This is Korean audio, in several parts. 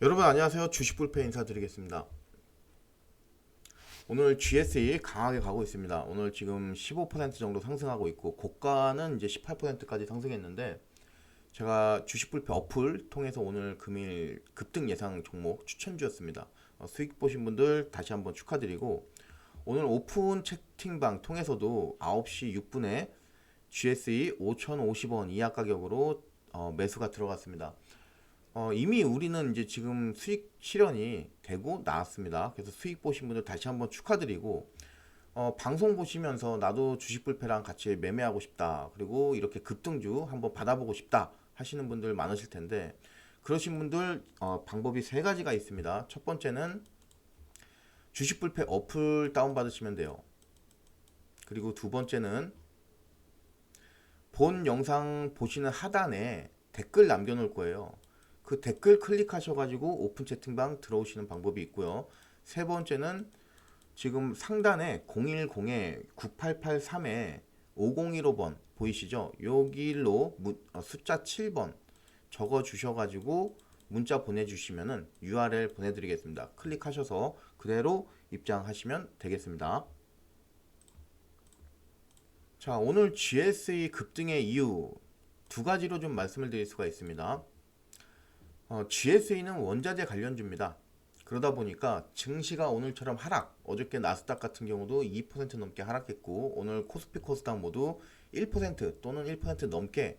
여러분 안녕하세요. 주식불패 인사드리겠습니다. 오늘 GSE 강하게 가고 있습니다. 오늘 지금 15% 정도 상승하고 있고 고가는 이제 18%까지 상승했는데, 제가 주식불패 어플 통해서 오늘 금일 급등 예상 종목 추천주였습니다. 수익 보신 분들 다시 한번 축하드리고, 오늘 오픈 채팅방 통해서도 9시 6분에 GSE 5,050원 이하 가격으로 매수가 들어갔습니다. 이미 우리는 이제 지금 수익 실현이 되고 나왔습니다. 그래서 수익 보신 분들 다시 한번 축하드리고, 방송 보시면서 나도 주식불패랑 같이 매매하고 싶다, 그리고 이렇게 급등주 한번 받아보고 싶다 하시는 분들 많으실 텐데, 그러신 분들 방법이 세 가지가 있습니다. 첫 번째는 주식불패 어플 다운받으시면 돼요. 그리고 두 번째는 본 영상 보시는 하단에 댓글 남겨놓을 거예요. 그 댓글 클릭하셔가지고 오픈 채팅방 들어오시는 방법이 있고요. 세 번째는 지금 상단에 010-9883에 5015번 보이시죠? 여기로 숫자 7번 적어 주셔가지고 문자 보내주시면은 URL 보내드리겠습니다. 클릭하셔서 그대로 입장하시면 되겠습니다. 자, 오늘 GSE 급등의 이유 두 가지로 좀 말씀을 드릴 수가 있습니다. GSE는 원자재 관련주입니다. 그러다 보니까 증시가 오늘처럼 하락, 어저께 나스닥 같은 경우도 2% 넘게 하락했고, 오늘 코스피 코스닥 모두 1% 또는 1% 넘게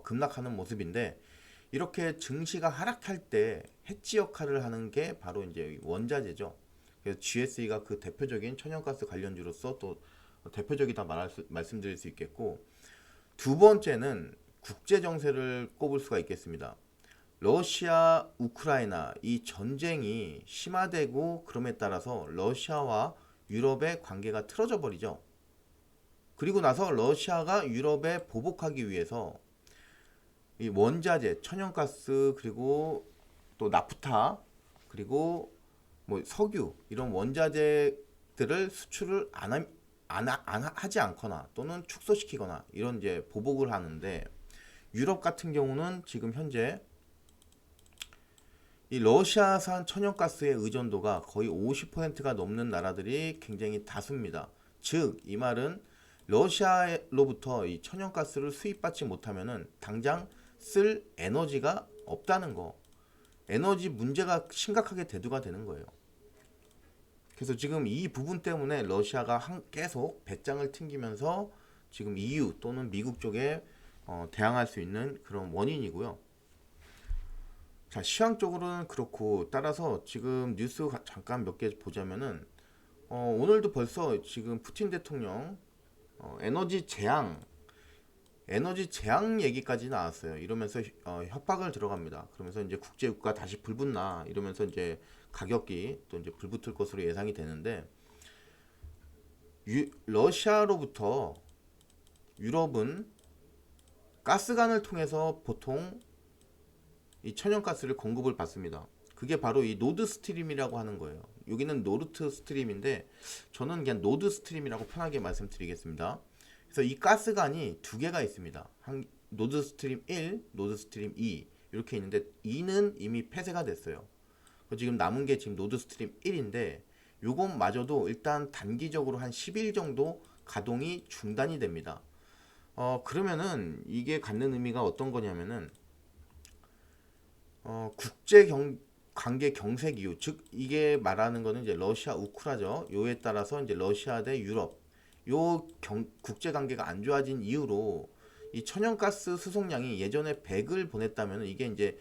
급락하는 모습인데, 이렇게 증시가 하락할 때 해지 역할을 하는 게 바로 이제 원자재죠. 그래서 GSE가 그 대표적인 천연가스 관련주로서 또 대표적이다 말씀드릴 수 있겠고, 두 번째는 국제 정세를 꼽을 수가 있겠습니다. 러시아, 우크라이나 이 전쟁이 심화되고, 그럼에 따라서 러시아와 유럽의 관계가 틀어져 버리죠. 그리고 나서 러시아가 유럽에 보복하기 위해서 이 원자재, 천연가스, 그리고 또 나프타, 그리고 뭐 석유 이런 원자재들을 수출을 하지 않거나 또는 축소시키거나 이런 이제 보복을 하는데, 유럽 같은 경우는 지금 현재 이 러시아산 천연가스의 의존도가 거의 50%가 넘는 나라들이 굉장히 다수입니다. 즉, 이 말은 러시아로부터 이 천연가스를 수입받지 못하면은 당장 쓸 에너지가 없다는 거. 에너지 문제가 심각하게 대두가 되는 거예요. 그래서 지금 이 부분 때문에 러시아가 계속 배짱을 튕기면서 지금 EU 또는 미국 쪽에 대항할 수 있는 그런 원인이고요. 자, 시황적으로는 그렇고, 따라서 지금 뉴스 잠깐 몇 개 보자면은 오늘도 벌써 지금 푸틴 대통령 에너지 재앙 얘기까지 나왔어요. 이러면서 협박을 들어갑니다. 그러면서 이제 국제유가 다시 불붙나 이러면서 이제 가격이 또 이제 불붙을 것으로 예상이 되는데, 러시아로부터 유럽은 가스관을 통해서 보통 이 천연가스를 공급을 받습니다. 그게 바로 이 노드 스트림이라고 하는 거예요. 여기는 노르트 스트림인데 저는 그냥 노드 스트림이라고 편하게 말씀드리겠습니다. 그래서 이 가스관이 두 개가 있습니다. 노드 스트림 1, 노드 스트림 2 이렇게 있는데, 2는 이미 폐쇄가 됐어요. 지금 남은 게 지금 노드 스트림 1인데, 요것마저도 일단 단기적으로 한 10일 정도 가동이 중단이 됩니다. 그러면은 이게 갖는 의미가 어떤 거냐면은 국제 관계 경색 이유, 즉 이게 말하는 거는 이제 러시아 우크라죠. 요에 따라서 이제 러시아 대 유럽, 국제 관계가 안 좋아진 이유로 이 천연가스 수송량이 예전에 100을 보냈다면 이게 이제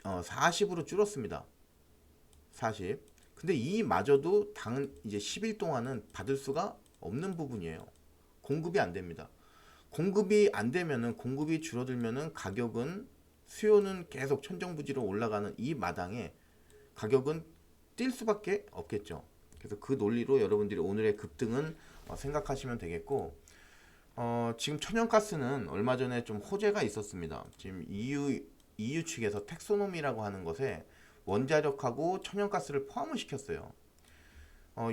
40으로 줄었습니다. 40. 근데 이마저도 당은 이제 10일 동안은 받을 수가 없는 부분이에요. 공급이 안 됩니다. 공급이 안 되면은, 공급이 줄어들면은 가격은, 수요는 계속 천정부지로 올라가는 이 마당에 가격은 뛸 수밖에 없겠죠. 그래서 그 논리로 여러분들이 오늘의 급등은 생각하시면 되겠고, 지금 천연가스는 얼마 전에 좀 호재가 있었습니다. 지금 EU 측에서 텍소노미라고 하는 것에 원자력하고 천연가스를 포함을 시켰어요.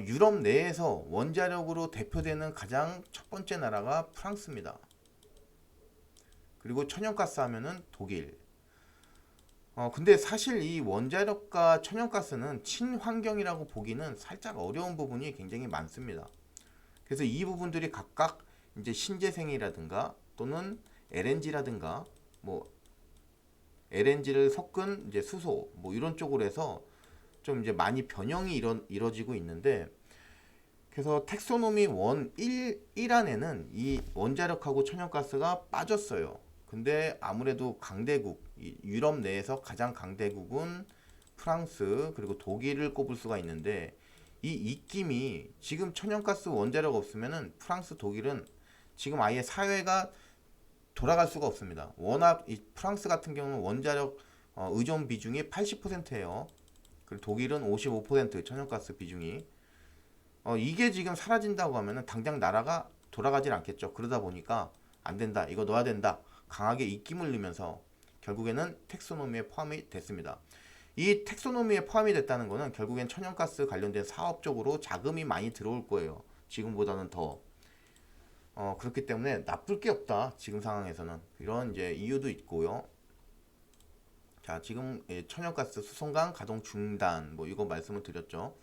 유럽 내에서 원자력으로 대표되는 가장 첫 번째 나라가 프랑스입니다. 그리고 천연가스 하면은 독일. 근데 사실 이 원자력과 천연가스는 친환경이라고 보기는 살짝 어려운 부분이 굉장히 많습니다. 그래서 이 부분들이 각각 이제 신재생이라든가 또는 LNG라든가 뭐 LNG를 섞은 이제 수소 뭐 이런 쪽으로 해서 좀 이제 많이 변형이 이뤄지고 있는데, 그래서 텍소노미 1 안에는 이 원자력하고 천연가스가 빠졌어요. 근데 아무래도 강대국, 유럽 내에서 가장 강대국은 프랑스 그리고 독일을 꼽을 수가 있는데, 이 입김이 지금 천연가스 원자력 없으면은 프랑스 독일은 지금 아예 사회가 돌아갈 수가 없습니다. 워낙 이 프랑스 같은 경우는 원자력 의존 비중이 80%예요. 그리고 독일은 55% 천연가스 비중이. 이게 지금 사라진다고 하면은 당장 나라가 돌아가질 않겠죠. 그러다 보니까 안 된다, 이거 넣어야 된다, 강하게 입김을 넣으면서 결국에는 텍소노미에 포함이 됐습니다. 이 텍소노미에 포함이 됐다는 것은 결국엔 천연가스 관련된 사업 쪽으로 자금이 많이 들어올 거예요. 지금보다는 더. 그렇기 때문에 나쁠 게 없다. 지금 상황에서는 이런 이제 이유도 있고요. 자, 지금 천연가스 수송강 가동 중단 뭐 이거 말씀을 드렸죠.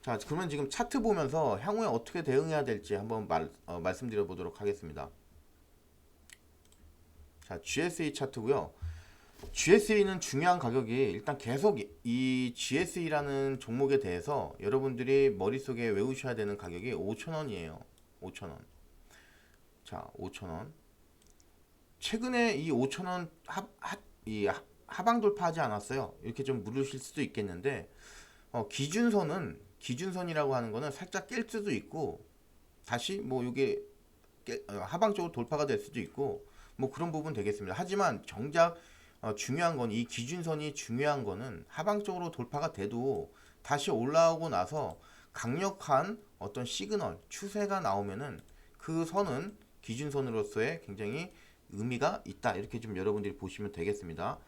자, 그러면 지금 차트 보면서 향후에 어떻게 대응해야 될지 한번 말씀드려 보도록 하겠습니다. 자, GSE 차트고요. GSE는 중요한 가격이 일단 계속 이 GSE라는 종목에 대해서 여러분들이 머릿속에 외우셔야 되는 가격이 5,000원이에요. 5,000원. 자, 5,000원. 최근에 이 5,000원 하방 돌파하지 않았어요. 이렇게 좀 물으실 수도 있겠는데, 기준선이라고 하는 거는 살짝 깰 수도 있고 다시 뭐 이게 하방 쪽으로 돌파가 될 수도 있고 뭐 그런 부분 되겠습니다. 하지만 정작 중요한 건, 이 기준선이 중요한 거는 하방 쪽으로 돌파가 돼도 다시 올라오고 나서 강력한 어떤 시그널 추세가 나오면은 그 선은 기준선으로서의 굉장히 의미가 있다, 이렇게 좀 여러분들이 보시면 되겠습니다.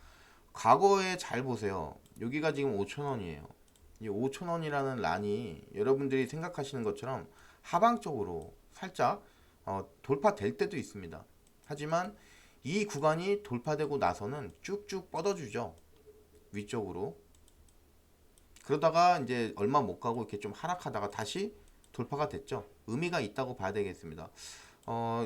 과거에 잘 보세요. 여기가 지금 5,000원이에요. 이 5,000원이라는 란이 여러분들이 생각하시는 것처럼 하방 쪽으로 살짝 돌파될 때도 있습니다. 하지만 이 구간이 돌파되고 나서는 쭉쭉 뻗어주죠, 위쪽으로. 그러다가 이제 얼마 못 가고 이렇게 좀 하락하다가 다시 돌파가 됐죠. 의미가 있다고 봐야 되겠습니다.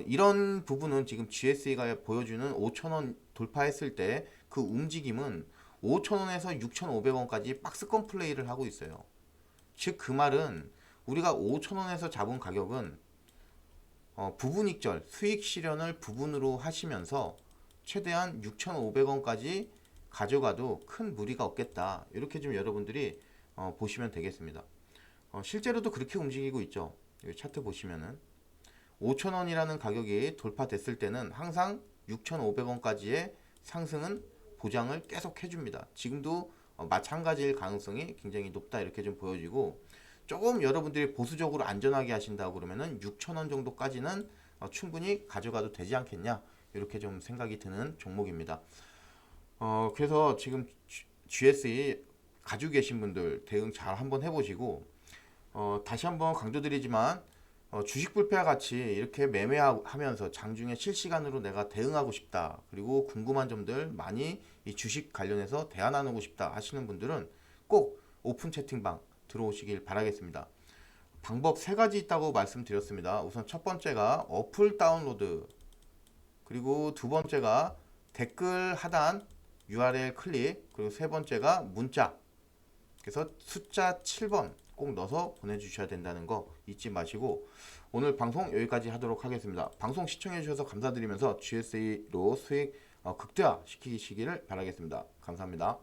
이런 부분은 지금 GSE가 보여주는 5,000원 돌파했을 때 그 움직임은 5,000원에서 6,500원까지 박스권 플레이를 하고 있어요. 즉 그 말은 우리가 5,000원에서 잡은 가격은 부분익절 수익 실현을 부분으로 하시면서 최대한 6,500원까지 가져가도 큰 무리가 없겠다, 이렇게 좀 여러분들이 보시면 되겠습니다. 실제로도 그렇게 움직이고 있죠. 여기 차트 보시면은 5,000원이라는 가격이 돌파됐을 때는 항상 6,500원까지의 상승은 보장을 계속 해줍니다. 지금도 마찬가지일 가능성이 굉장히 높다, 이렇게 좀 보여지고, 조금 여러분들이 보수적으로 안전하게 하신다고 그러면은 6,000원 정도까지는 충분히 가져가도 되지 않겠냐, 이렇게 좀 생각이 드는 종목입니다. 그래서 지금 GSE 가지고 계신 분들 대응 잘 한번 해보시고, 다시 한번 강조드리지만 주식 불패와 같이 이렇게 매매하면서 장중에 실시간으로 내가 대응하고 싶다, 그리고 궁금한 점들 많이 이 주식 관련해서 대화 나누고 싶다 하시는 분들은 꼭 오픈 채팅방 들어오시길 바라겠습니다. 방법 세 가지 있다고 말씀드렸습니다. 우선 첫 번째가 어플 다운로드, 그리고 두 번째가 댓글 하단 URL 클릭, 그리고 세 번째가 문자. 그래서 숫자 7번 꼭 넣어서 보내주셔야 된다는 거 잊지 마시고, 오늘 방송 여기까지 하도록 하겠습니다. 방송 시청해 주셔서 감사드리면서 GSE로 수익 극대화 시키시기를 바라겠습니다. 감사합니다.